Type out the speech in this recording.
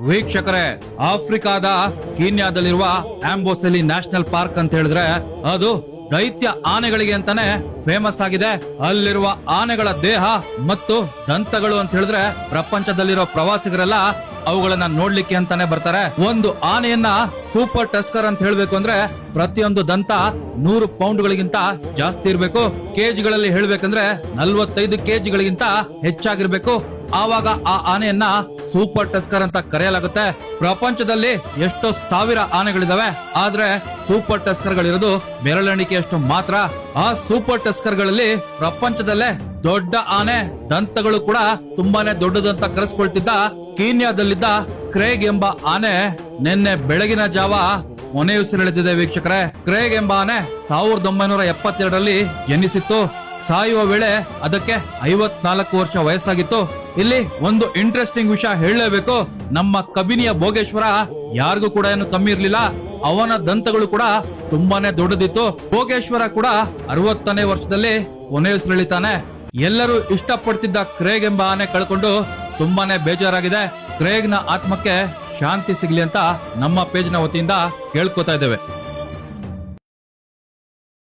ವೀಕ್ಷಕರೇ, ಆಫ್ರಿಕಾದ ಕೀನ್ಯಾದಲ್ಲಿರುವ ಆಂಬೋಸೆಲಿ national park ಅಂತ ಹೇಳಿದ್ರೆ ಅದು ದೈತ್ಯ ಆನೆಗಳಿಗೆ ಅಂತಾನೆ ಫೇಮಸ್ ಆಗಿದೆ. ಅಲ್ಲಿರುವ ಆನೆಗಳ ದೇಹ ಮತ್ತು ದಂತಗಳು ಅಂತ ಹೇಳಿದ್ರೆ ಪ್ರಪಂಚದಲ್ಲಿರೋ ಪ್ರವಾಸಿಗರೆಲ್ಲ ಅವುಗಳನ್ನ ನೋಡ್ಲಿಕ್ಕೆ ಅಂತಾನೆ ಬರ್ತಾರೆ. ಒಂದು ಆನೆಯನ್ನ ಸೂಪರ್ ಟಸ್ಕರ್ ಅಂತ ಹೇಳ್ಬೇಕು ಅಂದ್ರೆ ಪ್ರತಿಯೊಂದು ದಂತ 100 ಪೌಂಡ್ಗಳಿಗಿಂತ ಜಾಸ್ತಿ ಇರಬೇಕು. ಕೆಜಿಗಳಲ್ಲಿ ಹೇಳ್ಬೇಕಂದ್ರೆ 45 ಕೆಜಿಗಳಿಗಿಂತ ಹೆಚ್ಚಾಗಿರ್ಬೇಕು. ಆವಾಗ ಆ ಆನೆಯನ್ನ ಸೂಪರ್ ಟಸ್ಕರ್ ಅಂತ ಕರೆಯಲಾಗುತ್ತೆ. ಪ್ರಪಂಚದಲ್ಲಿ ಎಷ್ಟೋ ಸಾವಿರ ಆನೆಗಳಿದಾವೆ, ಆದ್ರೆ ಸೂಪರ್ ಟಸ್ಕರ್ ಗಳಿರೋದು ಬೆರಳೆಣಿಕೆಯಷ್ಟು ಮಾತ್ರ. ಆ ಸೂಪರ್ ಟಸ್ಕರ್ ಗಳಲ್ಲಿ ಪ್ರಪಂಚದಲ್ಲೇ ದೊಡ್ಡ ಆನೆ, ದಂತಗಳು ಕೂಡ ತುಂಬಾನೇ ದೊಡ್ಡದಂತ ಕರೆಸ್ಕೊಳ್ತಿದ್ದ ಕೀನ್ಯಾದಲ್ಲಿದ್ದ ಕ್ರೇಗ್ ಎಂಬ ಆನೆ ನಿನ್ನೆ ಬೆಳಗಿನ ಜಾವ ಕೊನೆಯುಸಿರೆಳೆದಿದೆ. ವೀಕ್ಷಕರೇ, ಕ್ರೇಗ್ ಎಂಬ ಆನೆ 1972ರಲ್ಲಿ ಜನಿಸಿತ್ತು. ಸಾಯುವ ವೇಳೆ ಅದಕ್ಕೆ 54 ವರ್ಷ ವಯಸ್ಸಾಗಿತ್ತು. ಇಲ್ಲಿ ಒಂದು ಇಂಟ್ರೆಸ್ಟಿಂಗ್ ವಿಷಯ ಹೇಳಲೇಬೇಕು. ನಮ್ಮ ಕಬಿನಿಯ ಭೋಗೇಶ್ವರ ಯಾರಿಗೂ ಕೂಡ ಏನು ಕಮ್ಮಿ ಇರ್ಲಿಲ್ಲ. ಅವನ ದಂತಗಳು ಕೂಡ ತುಂಬಾನೇ ದೊಡ್ಡದಿತ್ತು. ಭೋಗೇಶ್ವರ ಕೂಡ 60ನೇ ವರ್ಷದಲ್ಲಿ ಕೊನೆಯುಸಿರೆಳಿತಾನೆ. ಎಲ್ಲರೂ ಇಷ್ಟಪಡ್ತಿದ್ದ ಕ್ರೇಗ್ ಎಂಬ ಆನೆ ಕಳ್ಕೊಂಡು ತುಂಬಾನೇ ಬೇಜಾರಾಗಿದೆ. ಕ್ರೇಗ್ ನ ಆತ್ಮಕ್ಕೆ ಶಾಂತಿ ಸಿಗ್ಲಿ ಅಂತ ನಮ್ಮ ಪೇಜ್ ನ ವತಿಯಿಂದ ಕೇಳ್ಕೊತಾ ಇದ್ದೇವೆ.